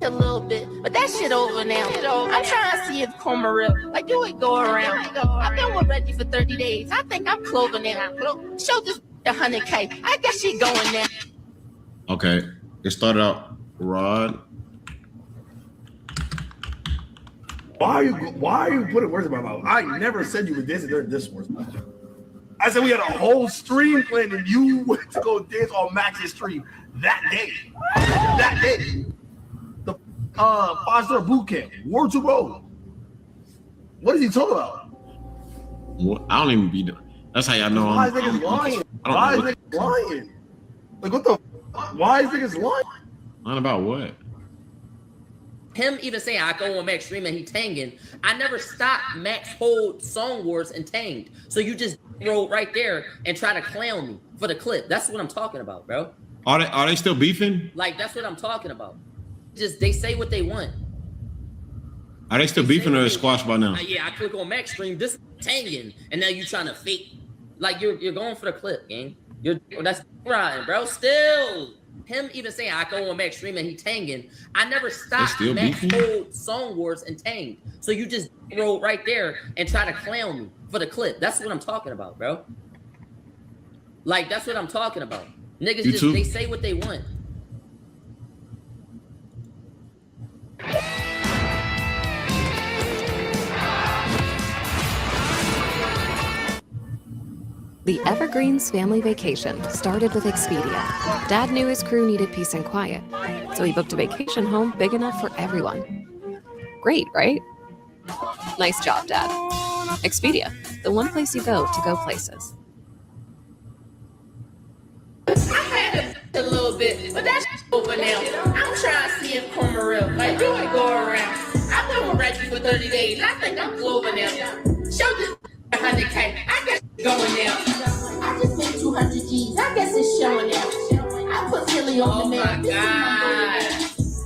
a little bit, but that shit over now. I'm trying to see if coma real. Like, do it go around? I've been with Reggie for 30 days. I think I'm clover now. Show this 100K. I guess she going now. Okay, it started out Rod. Why are you putting words in my mouth? I never said you were dancing during this sports match. I said we had a whole stream planned and you went to go dance on Max's stream that day. That day. The 5-star boot camp, War 2 Road. What is he talking about? Well, I don't even be doing. That's how y'all know. Why is niggas lying? Why is niggas lying? Like what the? Why is niggas lying? Lying about what? Him even saying I go on Max stream and he tanging. I never stopped Max whole song wars and tanged. So you just roll right there and try to clown me for the clip. That's what I'm talking about, bro. Are they still beefing? Like that's what I'm talking about. Just they say what they want. Are they still beefing or is squashed by now? Yeah, I click on Max stream, this tanging, and now you trying to fake. Like you're going for the clip, gang. That's right, bro. Still. Him even saying I go on Max stream and he tanging. I never stopped Max whole song wars and tanged. So you just roll right there and try to clown me for the clip. That's what I'm talking about, bro. Like that's what I'm talking about. Niggas they say what they want. The Evergreens family vacation started with Expedia. Dad knew his crew needed peace and quiet, so he booked a vacation home big enough for everyone. Great, right? Nice job, Dad. Expedia, the one place you go to go places. I had a little bit, but that's over now. I'm trying to see if coma real. Like, do it go around? I've been with Reggie for 30 days. I think I'm clover now. Show this 100K. I guess it's going now. I just made 200 G's. I guess it's showing now. I put Philly on the man. Oh my God.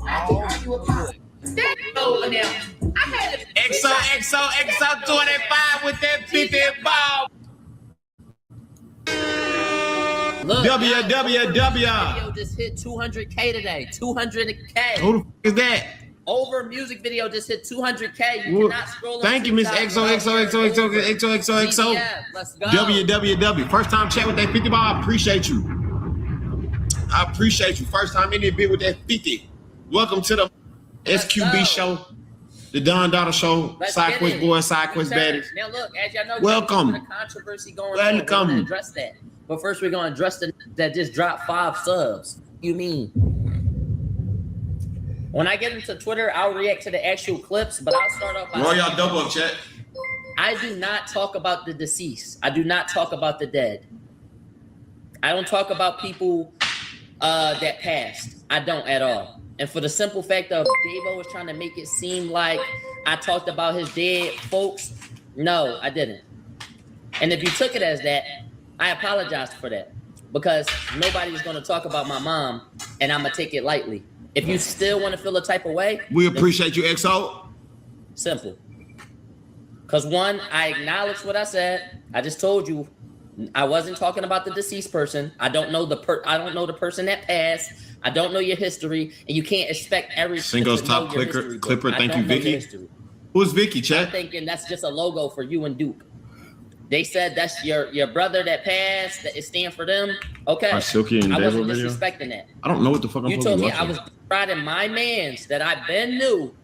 I can argue with Pop. That's over now. I had a XO 25 with that 50 ball. Look, WWW. video just hit 200K today. 200K. Who the f is that? Over music video just hit 200K. You cannot scroll. Thank you, Miss XO. Yeah, let's go. WWW. First time chat with that 50 ball. I appreciate you. First time in there bit with that 50. Welcome to the SQB show, the Don Dada show. Side quest boys, side quest baddies. Now look, as y'all know, welcome. There's a controversy going on. We're going to address that. But first, we're going to address that just dropped 5 subs. You mean? When I get into Twitter, I'll react to the actual clips, but I'll start off by Roll y'all double up, chat. I do not talk about the deceased. I do not talk about the dead. I don't talk about people that passed. I don't at all. And for the simple fact of Davo was trying to make it seem like I talked about his dead folks. No, I didn't. And if you took it as that, I apologize for that, because nobody's going to talk about my mom and I'm going to take it lightly. If you still want to feel a type of way, we appreciate you, XO. Simple. Because one, I acknowledge what I said. I just told you I wasn't talking about the deceased person. I don't know the person that passed. I don't know your history, and you can't expect every Singles top clipper. Thank you, Vicky. Who's Vicky, chat? I'm thinking that's just a logo for you and Duke. They said that's your brother that passed. That it stand for them. Okay. I wasn't disrespecting that. I don't know what the fuck I'm You told me I was riding my mans that I been knew,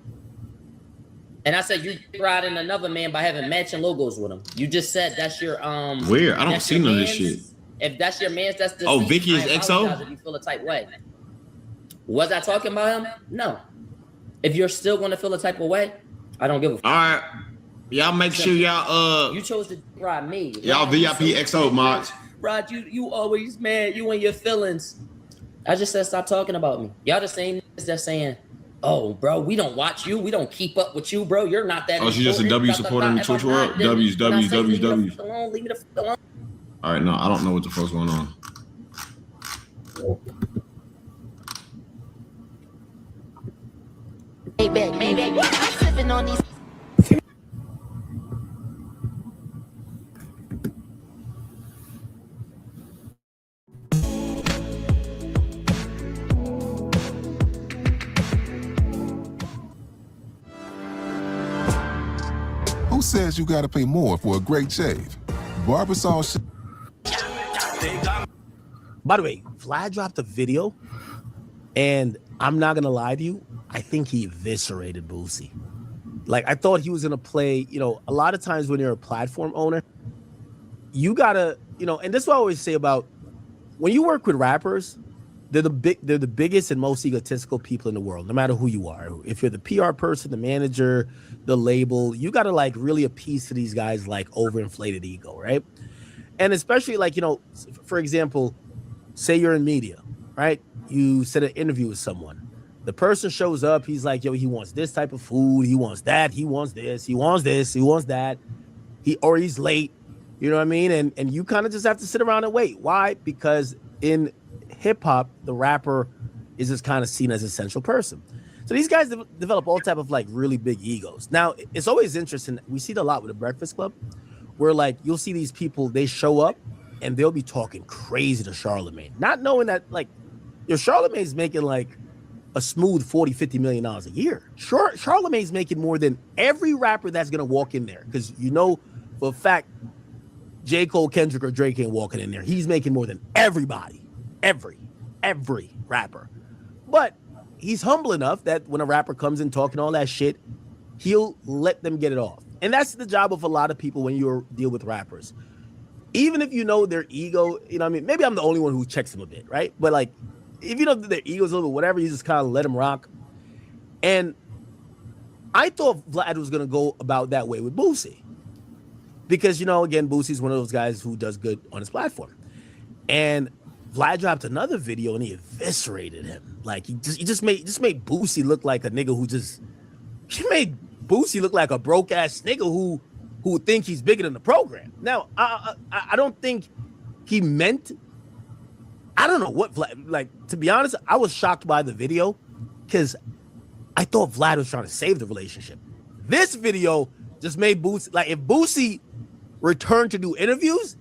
and I said you riding another man by having matching logos with him. You just said that's your Where? I don't see none of this shit. If that's your man's, that's the. Oh, Vicky is XO. If you feel a type way. Was I talking about him? No. If you're still going to feel a type of way, I don't give a fuck. All right. Y'all make sure y'all you chose to ride me. Y'all VIP XO mods. Rod, you always mad. You and your feelings. I just said stop talking about me. Y'all the same that's saying, oh, bro, we don't watch you. We don't keep up with you, bro. You're not that. Oh, she's just a W supporter in the Twitch world. W's. Leave me the alone. All right, no, I don't know what the fuck's going on. Maybe. I'm sipping on these. says you gotta pay more for a great shave? Barbasol By the way, Vlad dropped a video, and I'm not gonna lie to you, I think he eviscerated Boosie. Like, I thought he was gonna play, you know, a lot of times when you're a platform owner, you gotta, you know, and this is what I always say about when you work with rappers, they're the biggest and most egotistical people in the world, no matter who you are. If you're the PR person, the manager, the label, you gotta like really appease to these guys like overinflated ego, right? And especially like, you know, for example, say you're in media, right? You set an interview with someone. The person shows up, he's like, yo, he wants this type of food, he wants that, he wants this, he wants this, he wants that. He's late, you know what I mean? And you kind of just have to sit around and wait. Why? Because in hip hop, the rapper is just kind of seen as a central person. So these guys develop all type of like really big egos. Now, it's always interesting. We see it a lot with the Breakfast Club, where like you'll see these people, they show up and they'll be talking crazy to Charlemagne, not knowing that like your Charlemagne's making like a smooth $40-50 million a year. Charlemagne's making more than every rapper that's gonna walk in there, because you know for a fact J. Cole, Kendrick, or Drake ain't walking in there. He's making more than everybody, every rapper. But he's humble enough that when a rapper comes in talking all that shit, he'll let them get it off. And that's the job of a lot of people when you deal with rappers. Even if you know their ego, you know what I mean? Maybe I'm the only one who checks them a bit, right? But like, if you know that their ego's a little bit whatever, you just kind of let them rock. And I thought Vlad was going to go about that way with Boosie. Because, you know, again, Boosie's one of those guys who does good on his platform. And Vlad dropped another video and he eviscerated him. Like, he just made Boosie look like a nigga he made Boosie look like a broke ass nigga who would think he's bigger than the program. Now, I don't think he meant, I don't know what Vlad, like, to be honest, I was shocked by the video because I thought Vlad was trying to save the relationship. This video just made Boosie, like, if Boosie returned to do interviews,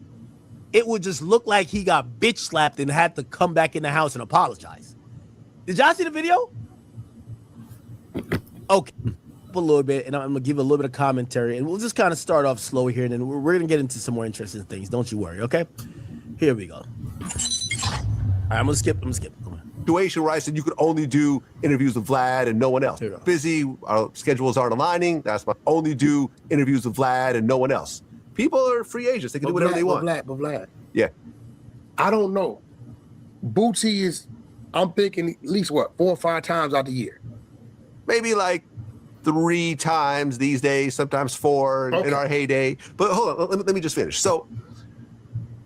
it would just look like he got bitch slapped and had to come back in the house and apologize. Did y'all see the video? Okay, a little bit, and I'm gonna give a little bit of commentary, and we'll just kind of start off slow here, and then we're gonna get into some more interesting things. Don't you worry, okay? Here we go. All right, I'm gonna skip. Come on. Situation where I said you could only do interviews with Vlad and no one else. Busy, our schedules aren't aligning. That's why only do interviews with Vlad and no one else. People are free agents. They can do whatever they want. But Vlad. Yeah. I don't know. Bootsy is, I'm thinking at least, 4 or 5 times out the year? Maybe like 3 times these days, sometimes 4 in our heyday. But hold on, let me just finish. So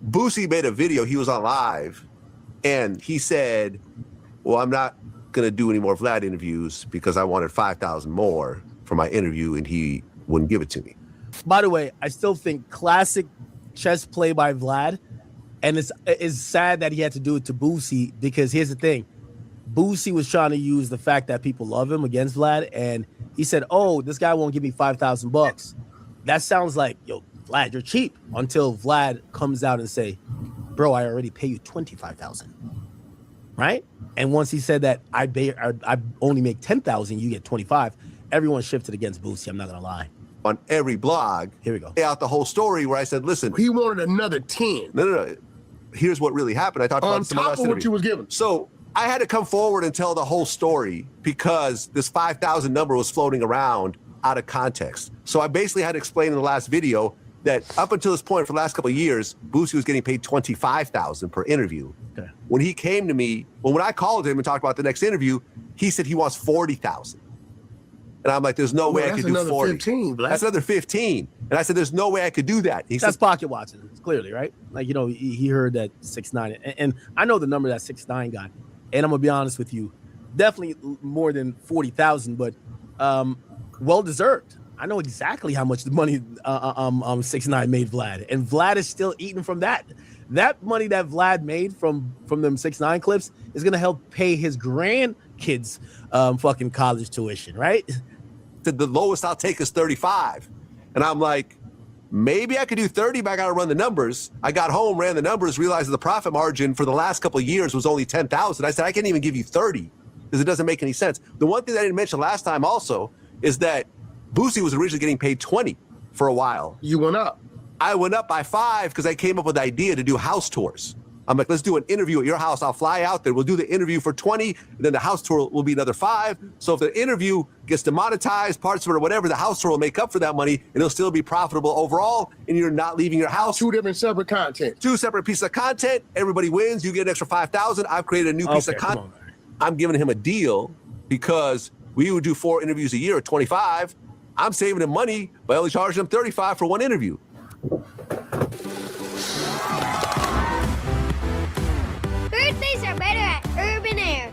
Boosie made a video. He was on live, and he said, well, I'm not going to do any more Vlad interviews because I wanted 5,000 more for my interview, and he wouldn't give it to me. By the way, I still think classic chess play by Vlad, and it's sad that he had to do it to Boosie, because here's the thing. Boosie was trying to use the fact that people love him against Vlad, and he said, oh, this guy won't give me $5,000. That sounds like, yo, Vlad, you're cheap, until Vlad comes out and say, bro, I already pay you $25,000, right? And once he said that I only make $10,000, you get $25,000, everyone shifted against Boosie, I'm not gonna lie. On every blog, here we go. Lay out the whole story where I said, listen, he wanted another 10. No. Here's what really happened. I talked about this in my last interview. On top of what you was given. So I had to come forward and tell the whole story because this 5,000 number was floating around out of context. So I basically had to explain in the last video that up until this point, for the last couple of years, Boosie was getting paid $25,000 per interview. Okay. When he came to me, when I called him and talked about the next interview, he said he wants $40,000. And I'm like, there's no way I could do 40. 15, that's another 15. And I said, there's no way I could do that. That's pocket watching, clearly, right? Like, you know, he heard that 6'9", and I know the number that 6'9" got. And I'm gonna be honest with you, definitely more than 40,000, but well deserved. I know exactly how much the money 6ix9ine made Vlad, and Vlad is still eating from that. That money that Vlad made from them 6ix9ine clips is gonna help pay his grandkids fucking college tuition, right? The lowest I'll take is 35, and I'm like, maybe I could do 30, but I got to run the numbers. I got home, ran the numbers, realized that the profit margin for the last couple of years was only 10,000. I said, I can't even give you 30 because it doesn't make any sense. The one thing that I didn't mention last time also is that Boosie was originally getting paid 20 for a while. You went up. I went up by 5 because I came up with the idea to do house tours. I'm like, let's do an interview at your house. I'll fly out there. We'll do the interview for 20, and then the house tour will be another 5. So if the interview gets demonetized, parts of it or whatever, the house tour will make up for that money, and it'll still be profitable overall, and you're not leaving your house. 2 different separate content. 2 separate pieces of content. Everybody wins. You get an extra 5,000. I've created a new piece of content. I'm giving him a deal because we would do 4 interviews a year at 25. I'm saving him money by only charging him 35 for 1 interview. Birthdays are better at Urban Air.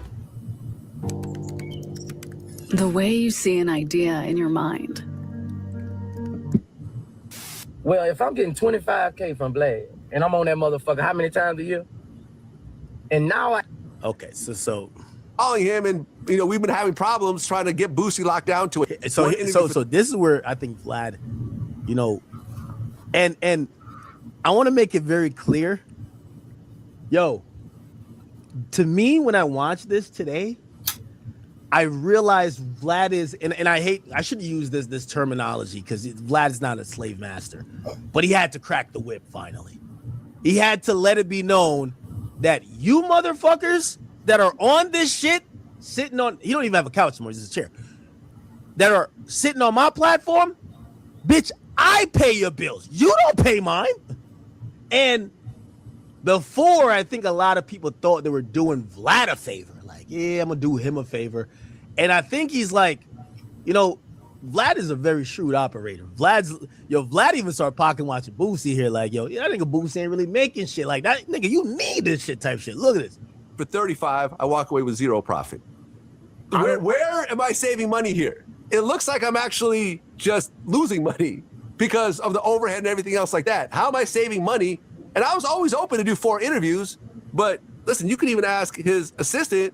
The way you see an idea in your mind. Well, if I'm getting 25K from Vlad and I'm on that motherfucker how many times a year? And now Okay, so calling him, and we've been having problems trying to get Boosie locked down to it. So this is where I think Vlad, and I want to make it very clear. Yo, to me, when I watched this today, I realized Vlad is, and I shouldn't use this terminology because Vlad is not a slave master, but he had to crack the whip finally. He had to let it be known that you motherfuckers that are on this shit, sitting on, he don't even have a couch anymore, it's a chair, that are sitting on my platform, bitch, I pay your bills. You don't pay mine. And before, I think a lot of people thought they were doing Vlad a favor. Like, yeah, I'm going to do him a favor. And I think he's like, Vlad is a very shrewd operator. Vlad even started pocket watching Boosie here. Like, that nigga Boosie ain't really making shit like that. Nigga, you need this shit type shit. Look at this. For 35, I walk away with 0 profit. Where am I saving money here? It looks like I'm actually just losing money because of the overhead and everything else like that. How am I saving money? And I was always open to do 4 interviews, but listen, you can even ask his assistant.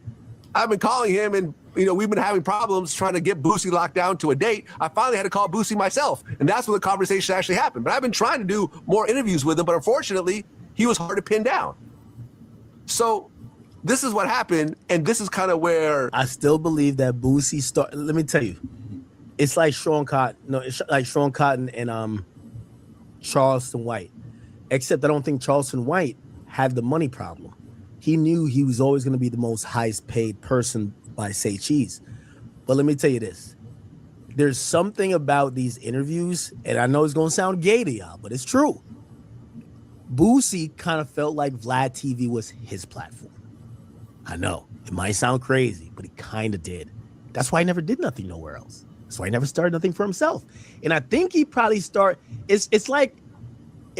I've been calling him, and we've been having problems trying to get Boosie locked down to a date. I finally had to call Boosie myself, and that's when the conversation actually happened. But I've been trying to do more interviews with him, but unfortunately, he was hard to pin down. So this is what happened, and this is kind of where I still believe that Boosie started. Let me tell you, it's like Sean Cotton. No, it's like Sean Cotton and Charleston White. Except I don't think Charleston White had the money problem. He knew he was always going to be the most highest paid person by Say Cheese. But let me tell you this. There's something about these interviews, and I know it's going to sound gay to y'all, but it's true. Boosie kind of felt like Vlad TV was his platform. I know, it might sound crazy, but he kind of did. That's why he never did nothing nowhere else. That's why he never started nothing for himself. And I think he probably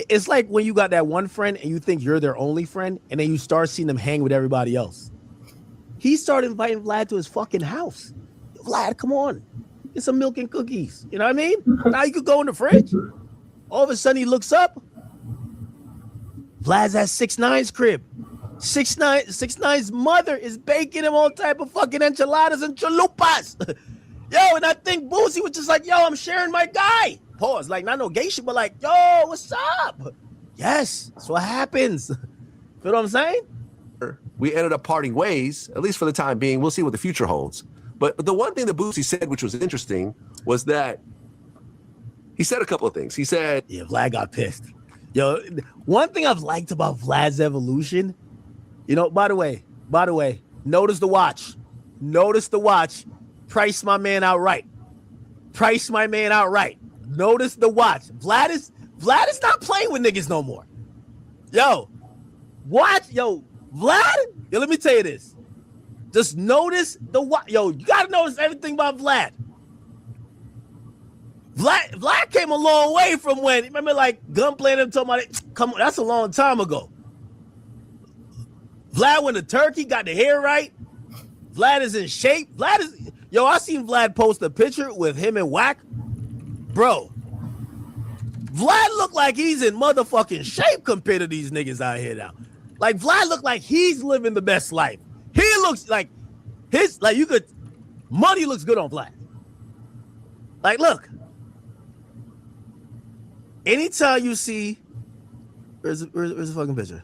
it's like when you got that one friend and you think you're their only friend, and then you start seeing them hang with everybody else. He started inviting Vlad to his fucking house. Vlad, come on. Get some milk and cookies. You know what I mean? Now you could go in the fridge. All of a sudden he looks up. Vlad's at 6ix9ine's crib. 6ix9ine's mother is baking him all type of fucking enchiladas and chalupas. Yo, and I think Boosie was just like, yo, I'm sharing my guy. Pause, like not no gay shit, but like, yo, what's up? Yes, that's what happens. Feel what I'm saying? We ended up parting ways, at least for the time being. We'll see what the future holds. But the one thing that Boosie said, which was interesting, was that he said a couple of things. He said, yeah, Vlad got pissed. Yo, one thing I've liked about Vlad's evolution, by the way, notice the watch. Notice the watch. Price my man outright. Price my man outright. Notice the watch. Vlad is not playing with niggas no more. Yo, watch. Yo, Vlad. Yo, let me tell you this. Just notice the watch. Yo, you gotta notice everything about Vlad. Vlad came a long way from when, remember, like Gunplay and them talking about it. Come on, that's a long time ago. Vlad went to Turkey, got the hair right. Vlad is in shape. Yo, I seen Vlad post a picture with him and Wack. Bro, Vlad look like he's in motherfucking shape compared to these niggas out here now. Like, Vlad look like he's living the best life. He looks like money looks good on Vlad. Like, look. Anytime you see, where's the fucking picture?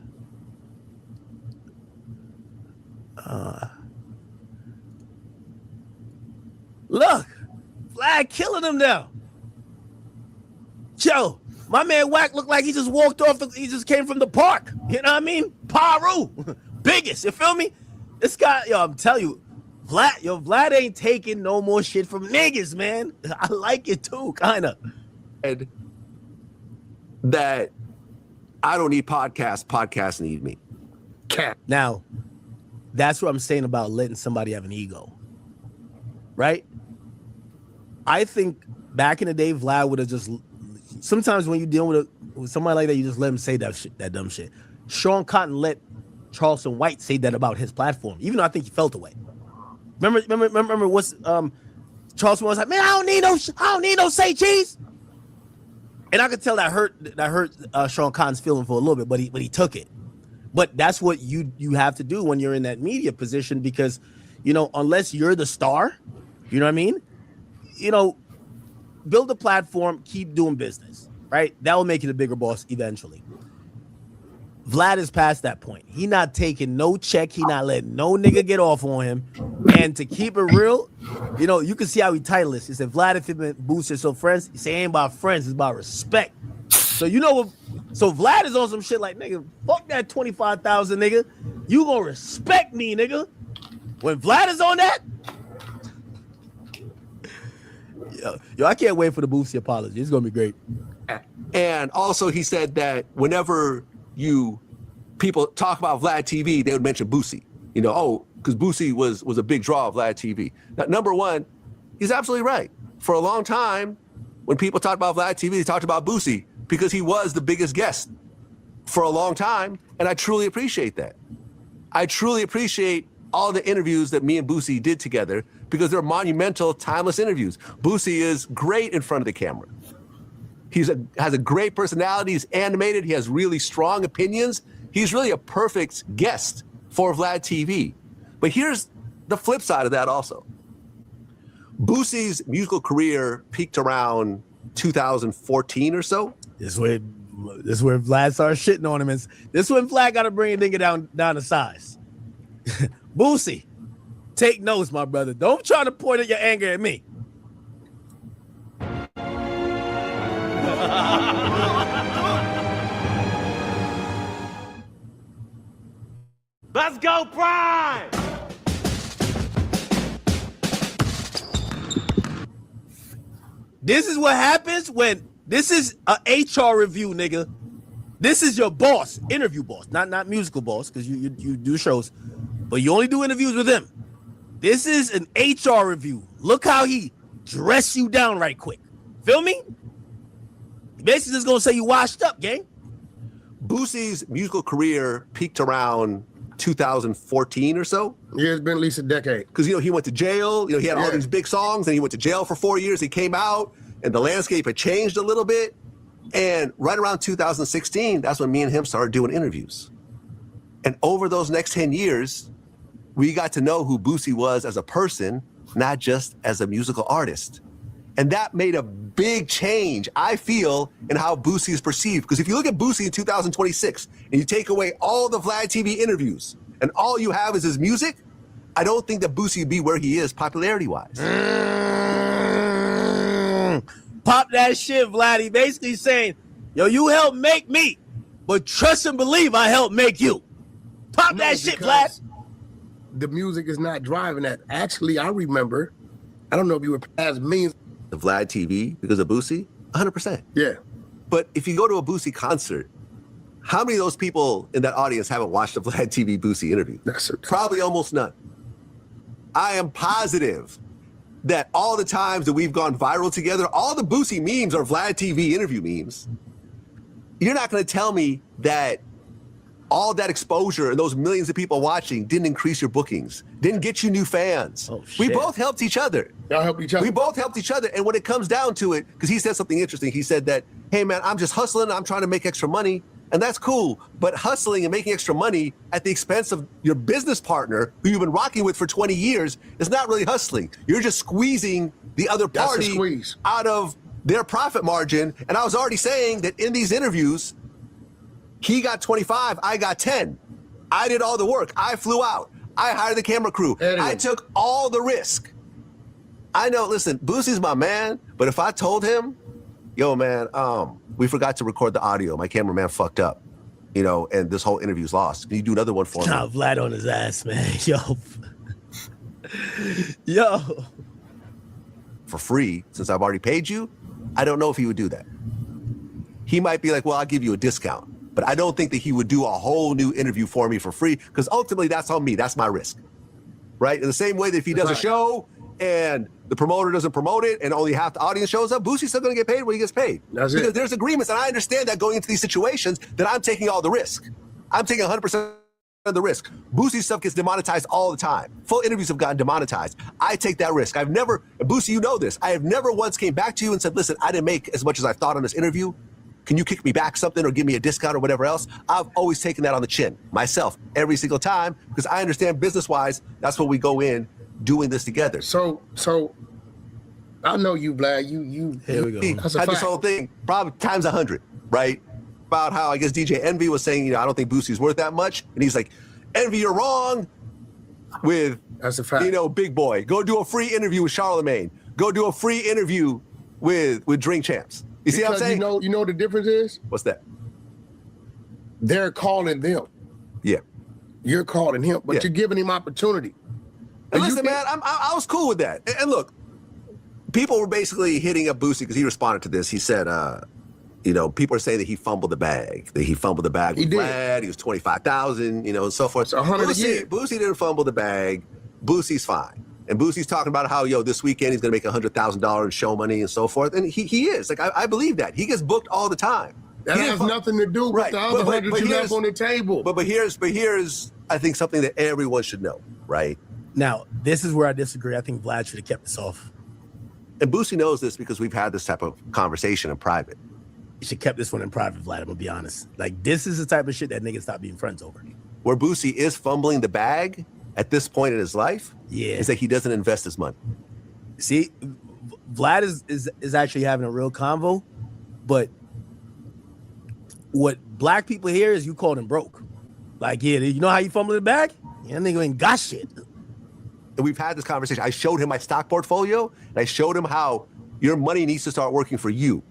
Look, Vlad killing him now. Yo, my man Wack looked like he just walked off. He just came from the park. You know what I mean? Paru, biggest. You feel me? This guy, yo, I'm telling you, Vlad ain't taking no more shit from niggas, man. I like it too, kind of. And that I don't need podcasts. Podcasts need me. Now, that's what I'm saying about letting somebody have an ego, right? I think back in the day, Vlad would have just. Sometimes when you deal with somebody like that, you just let him say that dumb shit. Sean Cotton let Charleston White say that about his platform, even though I think he felt away. Remember what's Charleston was like, man, I don't need no say cheese. And I could tell that hurt Sean Cotton's feeling for a little bit, but he took it. But that's what you have to do when you're in that media position, because unless you're the star, you know what I mean? Build a platform, keep doing business, right? That will make you the bigger boss eventually. Vlad is past that point. He not taking no check. He not letting no nigga get off on him. And to keep it real, you can see how he titled this. He said, Vlad, if him and Boosie are so friends, he said, it ain't about friends, it's about respect. So so Vlad is on some shit like, nigga, fuck that 25,000, nigga. You gonna respect me, nigga. When Vlad is on that, yo, I can't wait for the Boosie apology. It's gonna be great. And also, he said that whenever people talk about Vlad TV, they would mention Boosie. Because Boosie was a big draw of Vlad TV. Now, number one, he's absolutely right. For a long time, when people talked about Vlad TV, they talked about Boosie because he was the biggest guest for a long time, and I truly appreciate that. I truly appreciate all the interviews that me and Boosie did together because they're monumental, timeless interviews. Boosie is great in front of the camera. He has a great personality. He's animated. He has really strong opinions. He's really a perfect guest for Vlad TV. But here's the flip side of that also. Boosie's musical career peaked around 2014 or so. This is where Vlad starts shitting on him. This is when Vlad got to bring a nigga down to size. Boosie, take notes, my brother. Don't try to point your anger at me. Let's go, Prime! This is what happens when this is a HR review, nigga. This is your boss, interview boss, not musical boss, because you do shows, but you only do interviews with him. This is an HR review. Look how he dressed you down right quick. Feel me? He basically just gonna say you washed up, gang. Boosie's musical career peaked around 2014 or so. Yeah, it's been at least a decade. Because, he went to jail. He had all these big songs, and he went to jail for 4 years. He came out, and the landscape had changed a little bit. And right around 2016, that's when me and him started doing interviews. And over those next 10 years, we got to know who Boosie was as a person, not just as a musical artist. And that made a big change, I feel, in how Boosie is perceived. Because if you look at Boosie in 2026 and you take away all the Vlad TV interviews and all you have is his music, I don't think that Boosie would be where he is popularity-wise. Pop that shit, Vlad. He basically saying, yo, you helped make me, but trust and believe I helped make you. Pop that shit, Vlad. The music is not driving that. Actually, I remember, I don't know if you were past millions. The Vlad TV because of Boosie? 100%. Yeah. But if you go to a Boosie concert, how many of those people in that audience haven't watched a Vlad TV Boosie interview? Probably almost none. I am positive that all the times that we've gone viral together, all the Boosie memes are Vlad TV interview memes. You're not going to tell me that all that exposure and those millions of people watching didn't increase your bookings, didn't get you new fans. Oh, shit. We both helped each other. Y'all helped each other. We both helped each other. And when it comes down to it, because he said something interesting, he said that, hey man, I'm just hustling, I'm trying to make extra money. And that's cool. But hustling and making extra money at the expense of your business partner who you've been rocking with for 20 years is not really hustling. You're just squeezing the other party out of their profit margin. And I was already saying that in these interviews, he got 25, I got 10. I did all the work. I flew out. I hired the camera crew. I took all the risk. I know, listen, Boosie's my man, but if I told him, yo, man, we forgot to record the audio. My cameraman fucked up, you know, and this whole interview's lost. Can you do another one for me? Nah, Vlad on his ass, man. Yo. For free, since I've already paid you, I don't know if he would do that. He might be like, well, I'll give you a discount. But I don't think that he would do a whole new interview for me for free, because ultimately that's on me. That's my risk, right? In the same way that if he does a show and the promoter doesn't promote it and only half the audience shows up, Boosie's still going to get paid when he gets paid. Because there's agreements, and I understand that going into these situations that I'm taking all the risk. I'm taking 100% of the risk. Boosie's stuff gets demonetized all the time. Full interviews have gotten demonetized. I take that risk. I've never, and Boosie, you know this, I have never once came back to you and said, listen, I didn't make as much as I thought on this interview. Can you kick me back something or give me a discount or whatever else? I've always taken that on the chin, myself, every single time, because I understand business-wise, that's what we go in doing this together. So I know you, Vlad. You. Here we go. That's a had fact. this whole thing probably times 100, right? About how I guess DJ Envy was saying, you know, I don't think Boosie's worth that much, and he's like, Envy, you're wrong. With that's a fact. You know, Big Boy, go do a free interview with Charlemagne. Go do a free interview with Drink Champs. You see what I'm saying? You know what the difference is? What's that? They're calling them. Yeah. You're calling him, but you're giving him opportunity. And listen, man, I was cool with that. And look, people were basically hitting up Boosie because he responded to this. He said, you know, people are saying that he fumbled the bag. That he fumbled the bag with Vlad. He was 25,000, you know, and so forth. It's 100 a year. Boosie didn't fumble the bag. Boosie's fine. And Boosie's talking about how, yo, this weekend he's going to make $100,000 in show money and so forth. And he is. Like, I believe that. He gets booked all the time. That has nothing to do with the other 100 you left on the table. But here's, I think, something that everyone should know, right? Now, this is where I disagree. I think Vlad should have kept this off. And Boosie knows this because we've had this type of conversation in private. You should have kept this one in private, Vlad. I'm going to be honest. Like, this is the type of shit that niggas stop being friends over. Where Boosie is fumbling the bag at this point in his life is that he doesn't invest his money. See, Vlad is actually having a real convo, but what black people hear is you called him broke. Like, yeah, you know how you fumble the bag? Yeah, nigga ain't got shit. And we've had this conversation. I showed him my stock portfolio, and I showed him how your money needs to start working for you.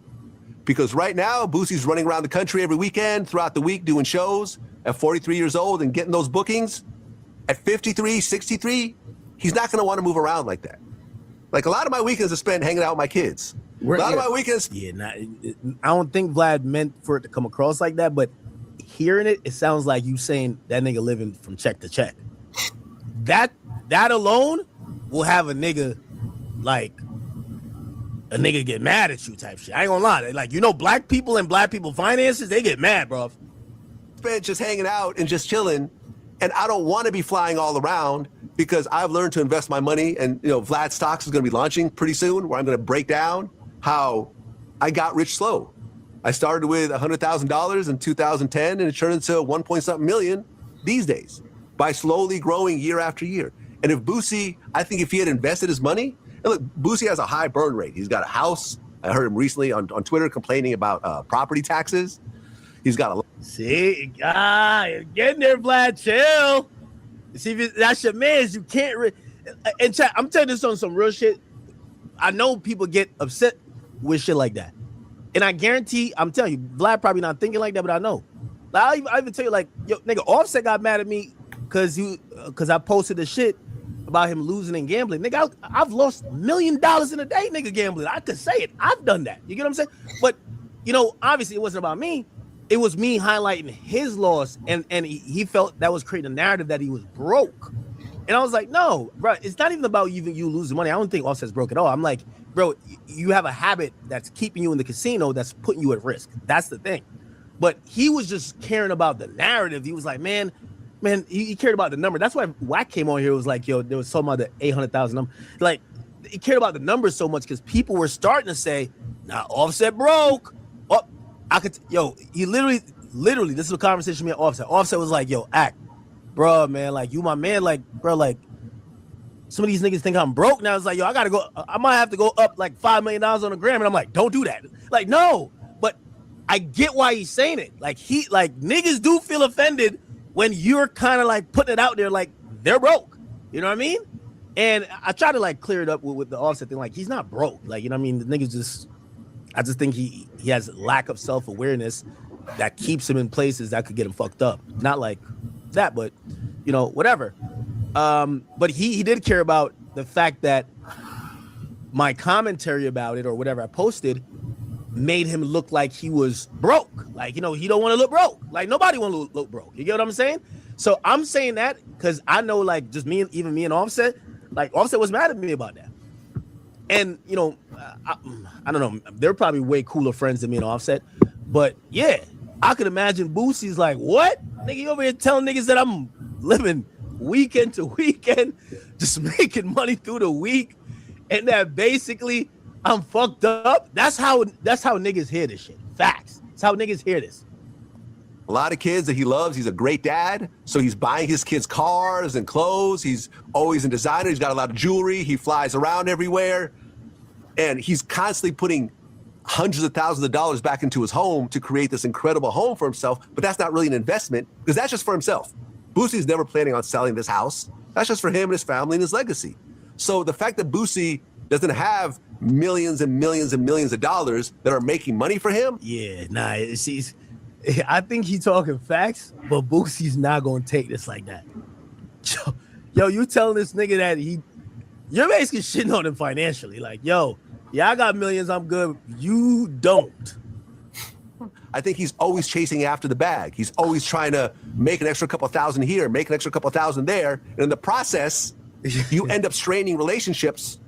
Because right now, Boosie's running around the country every weekend, throughout the week, doing shows at 43 years old and getting those bookings. At 53, 63, he's not going to want to move around like that. Like, a lot of my weekends are spent hanging out with my kids. A lot of my weekends. Yeah, I don't think Vlad meant for it to come across like that, but hearing it, it sounds like you saying that nigga living from check to check. That alone will have a nigga get mad at you type shit. I ain't gonna lie. Like, you know, black people and black people finances, they get mad, bro. Spent just hanging out and just chilling. And I don't want to be flying all around because I've learned to invest my money. And, you know, Vlad Stocks is going to be launching pretty soon, where I'm going to break down how I got rich slow. I started with $100,000 in 2010, and it turned into 1 point something million these days by slowly growing year after year. And if Boosie, I think if he had invested his money, and look, Boosie has a high burn rate. He's got a house. I heard him recently on Twitter complaining about property taxes. He's got a... See, getting there, Vlad, chill. See, if that's your man, you can't... And chat, I'm telling this on some real shit. I know people get upset with shit like that. And I guarantee, I'm telling you, Vlad probably not thinking like that, but I know. Like, I even tell you, like, yo, nigga, Offset got mad at me because I posted the shit about him losing and gambling. Nigga, I've lost $1 million in a day, nigga, gambling. I could say it. I've done that. You get what I'm saying? But, you know, obviously it wasn't about me. It was me highlighting his loss, and he felt that was creating a narrative that he was broke. And I was like, no, bro, it's not even about you losing money. I don't think Offset's broke at all. I'm like, bro, you have a habit that's keeping you in the casino that's putting you at risk. That's the thing. But he was just caring about the narrative. He was like, man, he cared about the number. That's why Wack came on here. It was like, yo, there was talking about the 800,000 number. Like, he cared about the numbers so much because people were starting to say, nah, Offset broke. Oh, he literally, this is a conversation me and Offset. Offset was like, yo, Act, bro, man, like, you my man, like, bro, like, some of these niggas think I'm broke now. It's like, yo, I might have to go up like $5 million on a gram. And I'm like, don't do that. Like, no, but I get why he's saying it. Like, niggas do feel offended when you're kind of like putting it out there like they're broke. You know what I mean? And I try to like clear it up with the Offset thing. Like, he's not broke. Like, you know what I mean? The niggas just, I just think he has lack of self-awareness that keeps him in places that could get him fucked up. Not like that, but you know, whatever. But he did care about the fact that my commentary about it or whatever I posted made him look like he was broke. Like, you know, he don't want to look broke. Like, nobody want to look broke. You get what I'm saying? So I'm saying that because I know, like, just me and Offset, like, Offset was mad at me about that. And, you know, I don't know. They're probably way cooler friends than me and Offset. But, yeah, I could imagine Boosie's like, what? Nigga, you over here telling niggas that I'm living weekend to weekend, just making money through the week, and that basically I'm fucked up. That's how niggas hear this shit. Facts. That's how niggas hear this. A lot of kids that he loves. He's a great dad. So he's buying his kids cars and clothes. He's always in designer. He's got a lot of jewelry. He flies around everywhere. And he's constantly putting hundreds of thousands of dollars back into his home to create this incredible home for himself. But that's not really an investment because that's just for himself. Boosie's never planning on selling this house. That's just for him and his family and his legacy. So the fact that Boosie doesn't have millions and millions and millions of dollars that are making money for him. Yeah, nah, I think he's talking facts, but Boosie's not going to take this like that. Yo, you telling this nigga that you're basically shitting on him financially. Like, yo, yeah, I got millions, I'm good. You don't. I think he's always chasing after the bag. He's always trying to make an extra couple thousand here, make an extra couple thousand there. And in the process, you end up straining relationships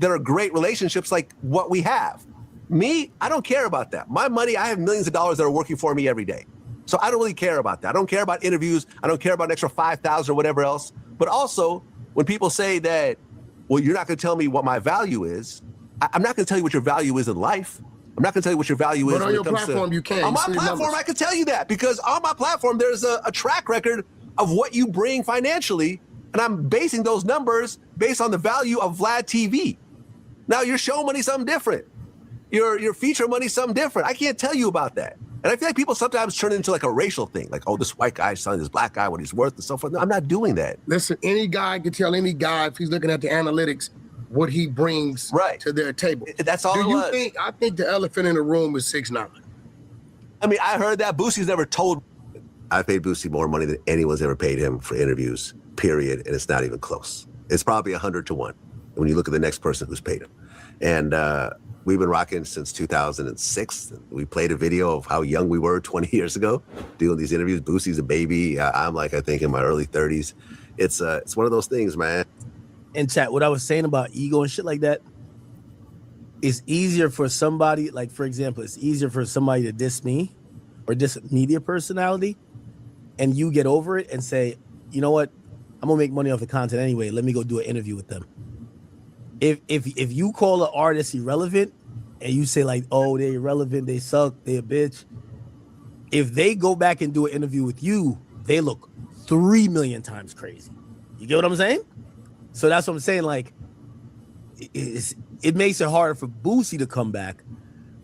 that are great relationships like what we have. Me, I don't care about that. My money, I have millions of dollars that are working for me every day. So I don't really care about that. I don't care about interviews. I don't care about an extra 5,000 or whatever else. But also, when people say that, well, you're not going to tell me what my value is, I'm not going to tell you what your value is in life. I'm not going to tell you what your value is. But on your platform, you can. On my platform, I can tell you that because on my platform, there's a track record of what you bring financially. And I'm basing those numbers based on the value of Vlad TV. Now, your show money's something different. Your feature money's something different. I can't tell you about that. And I feel like people sometimes turn it into like a racial thing. Like, oh, this white guy's telling this black guy what he's worth and so forth. No, I'm not doing that. Listen, any guy can tell any guy if he's looking at the analytics what he brings to their table. That's all it was. I think the elephant in the room is 6ix9ine. I mean, I heard that. Boosie's never told. I paid Boosie more money than anyone's ever paid him for interviews, period. And it's not even close. It's probably 100 to 1 when you look at the next person who's paid him. And we've been rocking since 2006. We played a video of how young we were 20 years ago doing these interviews. Boosie's a baby. I'm like, I think in my early 30s. It's one of those things, man. And chat, what I was saying about ego and shit like that, it's easier for somebody, like, for example, it's easier for somebody to diss me or diss media personality, and you get over it and say, you know what, I'm gonna make money off the content anyway. Let me go do an interview with them. If you call an artist irrelevant and you say like, oh, they're irrelevant, they suck, they a bitch. If they go back and do an interview with you, they look 3 million times crazy. You get what I'm saying? So that's what I'm saying. Like, it makes it harder for Boosie to come back.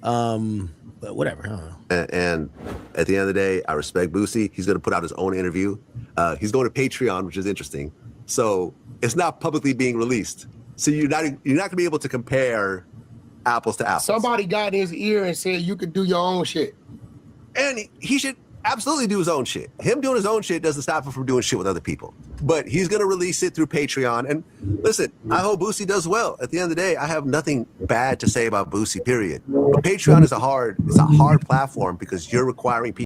But whatever. I don't know. And at the end of the day, I respect Boosie. He's going to put out his own interview. He's going to Patreon, which is interesting. So it's not publicly being released. So you're not going to be able to compare apples to apples. Somebody got in his ear and said you could do your own shit. And he should absolutely do his own shit. Him doing his own shit doesn't stop him from doing shit with other people. But he's going to release it through Patreon. And listen, I hope Boosie does well. At the end of the day, I have nothing bad to say about Boosie, period. But Patreon is a hard platform because you're requiring people